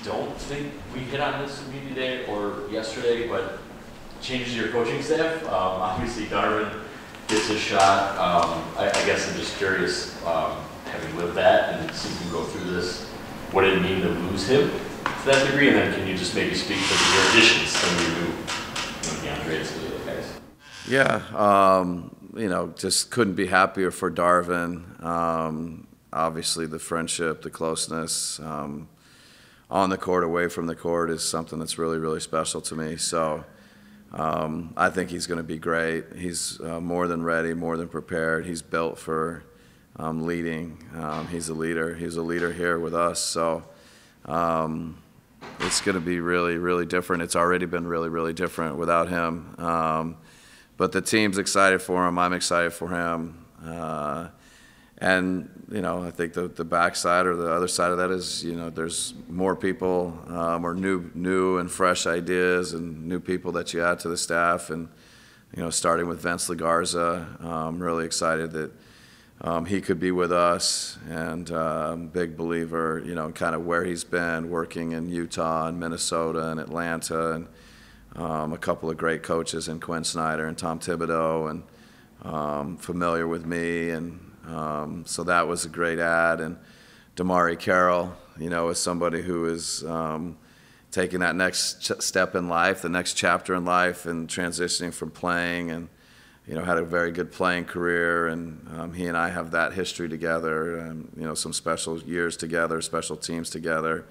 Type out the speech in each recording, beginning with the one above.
don't think we hit on this with you today or yesterday, but changes to your coaching staff. Obviously, Darvin gets his shot. I guess I'm just curious, having lived that and seeing him go through this, what did it mean to lose him to that degree? And then can you just maybe speak to your additions, some of your new, DeAndre, some of the other guys? Yeah, just couldn't be happier for Darvin. Obviously, the friendship, the closeness on the court, away from the court is something that's really, really special to me. So I think he's going to be great. He's more than ready, more than prepared. He's built for leading. He's a leader. He's a leader here with us. So it's going to be really, really different. It's already been really, really different without him. But the team's excited for him. I'm excited for him. And, I think the backside or the other side of that is, there's more people or new and fresh ideas and new people that you add to the staff. And, starting with Vince LaGarza, I'm really excited that he could be with us, and big believer, kind of where he's been working in Utah and Minnesota and Atlanta, and a couple of great coaches in Quinn Snyder and Tom Thibodeau, and familiar with me, and so that was a great add. And Damari Carroll, is somebody who is taking that next step in life, the next chapter in life, and transitioning from playing, and had a very good playing career, and he and I have that history together, and some special years together, special teams together,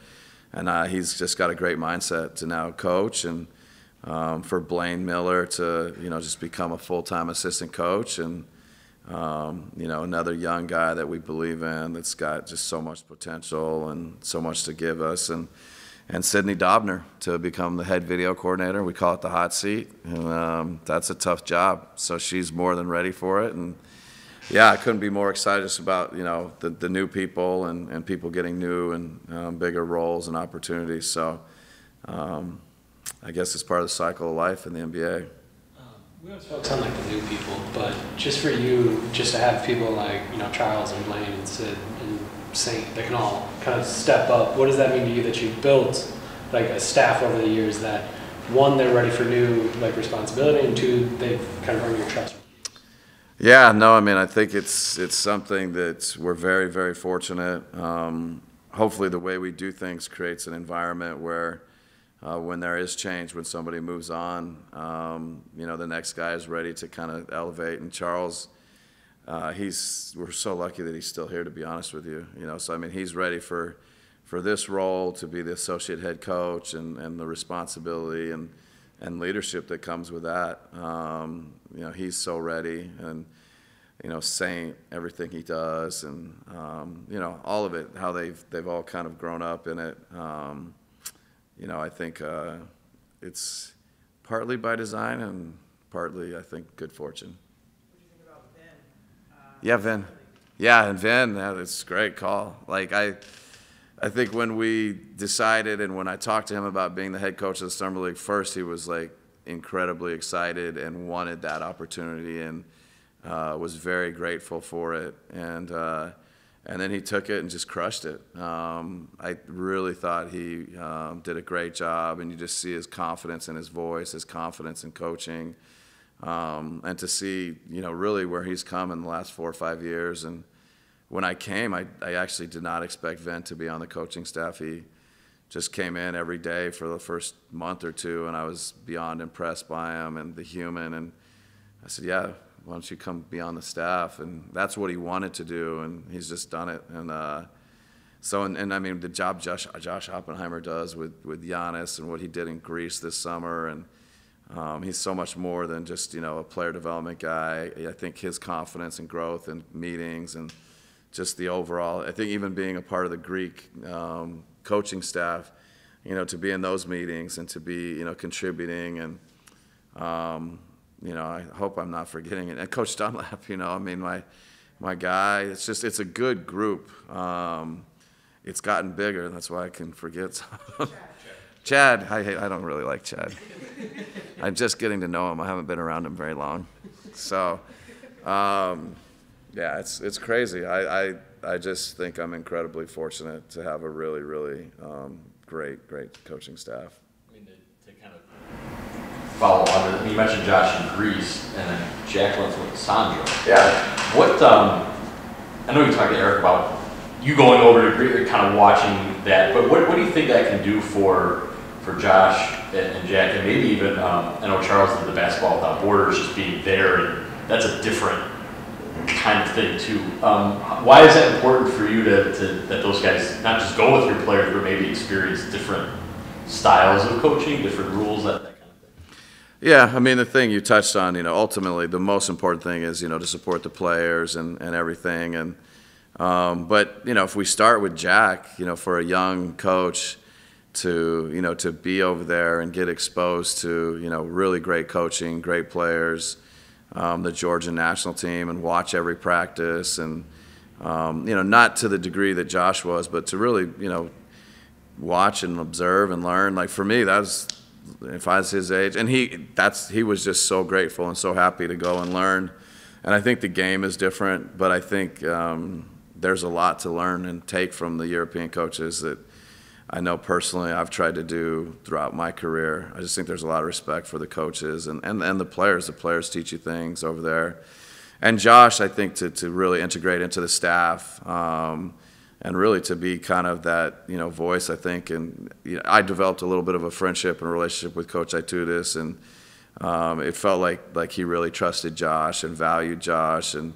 and he's just got a great mindset to now coach, and for Blaine Miller to just become a full-time assistant coach, and another young guy that we believe in that's got just so much potential and so much to give us, and Sydney Dobner to become the head video coordinator. We call it the hot seat, and that's a tough job. So she's more than ready for it, and yeah, I couldn't be more excited just about the new people and people getting new and bigger roles and opportunities. So I guess it's part of the cycle of life in the NBA. We always focus on the new people, but just for you, just to have people like Charles and Blaine and Sid and Saint that can all kind of step up, what does that mean to you that you've built a staff over the years that, one, they're ready for new responsibility, and two, they've kind of earned your trust? Yeah, no, I think it's something that we're very, very fortunate. Hopefully the way we do things creates an environment where when there is change, when somebody moves on, the next guy is ready to kind of elevate. And Charles, we're so lucky that he's still here, to be honest with you. So he's ready for this role, to be the associate head coach, and the responsibility and leadership that comes with that. He's so ready, and Saint, everything he does, and all of it, how they've all kind of grown up in it. I think it's partly by design and partly, I think, good fortune. What do you think about Vin? Yeah, Vin. Yeah, and Vin, that's a great call. I think when we decided and when I talked to him about being the head coach of the Summer League, first he was incredibly excited and wanted that opportunity, and was very grateful for it. And then he took it and just crushed it. I really thought he did a great job, and you just see his confidence in his voice, his confidence in coaching, and to see, really where he's come in the last 4 or 5 years. And when I came, I actually did not expect Vin to be on the coaching staff. He just came in every day for the first month or two, and I was beyond impressed by him and the human. And I said, yeah, why don't you come be on the staff? And that's what he wanted to do, and he's just done it. And the job Josh Oppenheimer does with Giannis, and what he did in Greece this summer, and he's so much more than just a player development guy. I think his confidence and growth and meetings, and just the overall, I think even being a part of the Greek coaching staff, to be in those meetings and to be contributing, and I hope I'm not forgetting it. And Coach Dunlap, my guy, it's a good group. It's gotten bigger, and that's why I can forget some. Chad, I don't really like Chad. I'm just getting to know him. I haven't been around him very long. So, yeah, it's crazy. I just think I'm incredibly fortunate to have a really, really great coaching staff. I mean, to kind of follow on, you mentioned Josh in Greece, and then Jacqueline's with Sandro. Yeah. What, I know you talked to Eric about you going over to Greece, kind of watching that, but what do you think that can do for Josh and Jack, and maybe even, I know Charles did the Basketball Without Borders, just being there, and that's a different kind of thing too. Why is that important for you that those guys not just go with your players, but maybe experience different styles of coaching, different rules, that kind of thing? Yeah, I mean, the thing you touched on, ultimately the most important thing is, to support the players and everything. And but, if we start with Jack, for a young coach to be over there and get exposed to, really great coaching, great players, the Georgian national team, and watch every practice, and not to the degree that Josh was, but to really watch and observe and learn. Like for me, if I was his age, and he was just so grateful and so happy to go and learn. And I think the game is different, but I think there's a lot to learn and take from the European coaches that I know personally I've tried to do throughout my career. I just think there's a lot of respect for the coaches and the players. The players teach you things over there. And Josh, I think to really integrate into the staff and really to be kind of that voice, I think. And I developed a little bit of a friendship and relationship with Coach Itoudis, and it felt like he really trusted Josh and valued Josh. And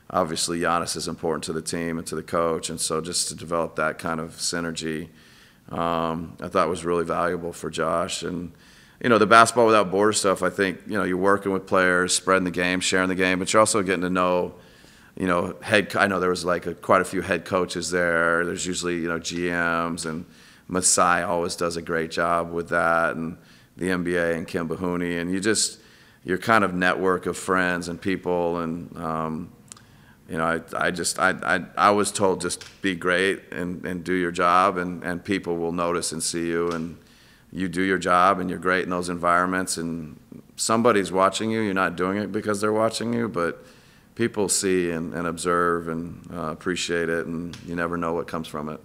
obviously Giannis is important to the team and to the coach, and so just to develop that kind of synergy, I thought was really valuable for Josh. And the Basketball Without Borders stuff, I think you're working with players, spreading the game, sharing the game, but you're also getting to know I know there was quite a few head coaches there. There's usually GMs, and Masai always does a great job with that, and the NBA and Kim Bahuni, and your kind of network of friends and people. And I was told just be great and do your job, and people will notice and see you, and you do your job and you're great in those environments, and somebody's watching you. You're not doing it because they're watching you, but people see and observe and appreciate it, and you never know what comes from it.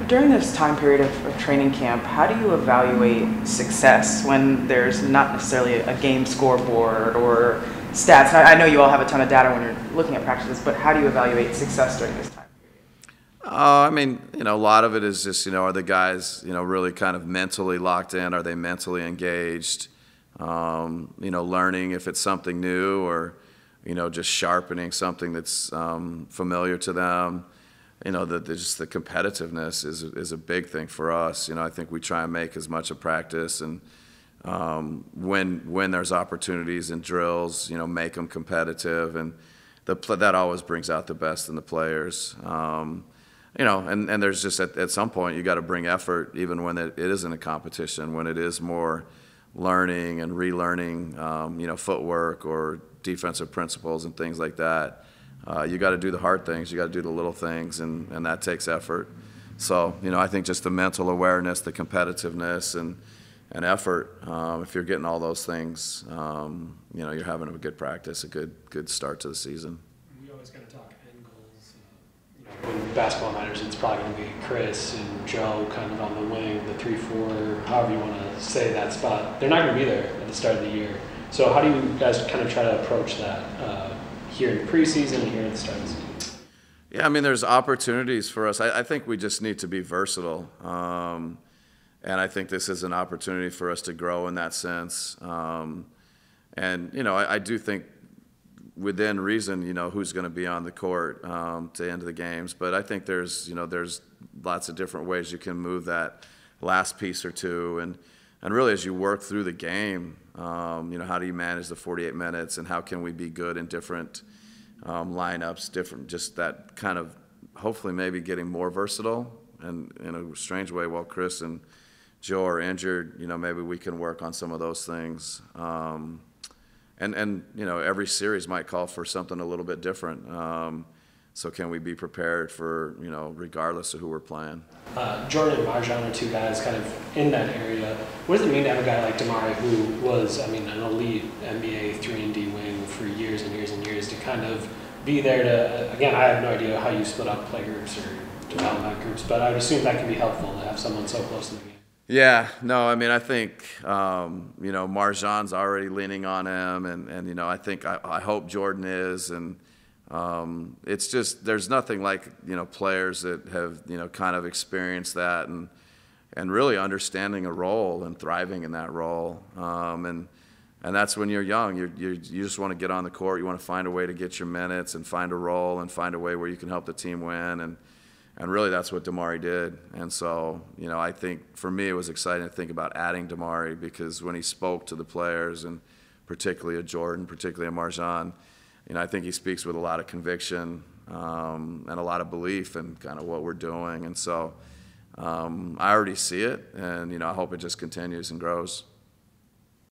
During this time period of training camp, how do you evaluate success when there's not necessarily a game scoreboard or stats? I know you all have a ton of data when you're looking at practices, but how do you evaluate success during this time period? I mean, a lot of it is just, are the guys, really kind of mentally locked in? Are they mentally engaged? Learning if it's something new, or, just sharpening something that's familiar to them. Just the competitiveness is a big thing for us. I think we try and make as much a practice, and when there's opportunities and drills, make them competitive, and that always brings out the best in the players. And there's just at some point you got to bring effort, even when it isn't a competition, when it is more learning and relearning, footwork or defensive principles and things like that. You got to do the hard things, you got to do the little things, and that takes effort. So, I think just the mental awareness, the competitiveness, and effort, if you're getting all those things, you're having a good practice, a good start to the season. We always got to talk end goals. When basketball matters, it's probably going to be Chris and Joe kind of on the wing, the 3-4, however you want to say that spot. They're not going to be there at the start of the year. So how do you guys kind of try to approach that here in the preseason and here at the start of the season? Yeah, I mean, there's opportunities for us. I think we just need to be versatile. And I think this is an opportunity for us to grow in that sense. I do think within reason, who's going to be on the court to end the games. But I think there's lots of different ways you can move that last piece or two. And really, as you work through the game, how do you manage the 48 minutes, and how can we be good in different lineups, just that kind of hopefully maybe getting more versatile. And in a strange way, while Chris and Joe are injured, maybe we can work on some of those things. Every series might call for something a little bit different. So can we be prepared for, regardless of who we're playing? Jordan and Marjan are two guys kind of in that area. What does it mean to have a guy like Damari, who was, an elite NBA 3-and-D wing for years and years and years, to kind of be there to, again, I have no idea how you split up play groups or development groups, but I would assume that can be helpful to have someone so close to the game. Yeah, no, I mean, I think, you know, Marjan's already leaning on him, and you know, I hope Jordan is, and it's just, there's nothing like, you know, players that have, you know, kind of experienced that and really understanding a role and thriving in that role. And that's when you're young. You just want to get on the court. You want to find a way to get your minutes and find a role and find a way where you can help the team win. And really, that's what Damari did. And so, you know, I think for me it was exciting to think about adding Damari, because when he spoke to the players, and particularly at Jordan, particularly at Marjan, you know, I think he speaks with a lot of conviction and a lot of belief in kind of what we're doing. And so I already see it, and, you know, I hope it just continues and grows.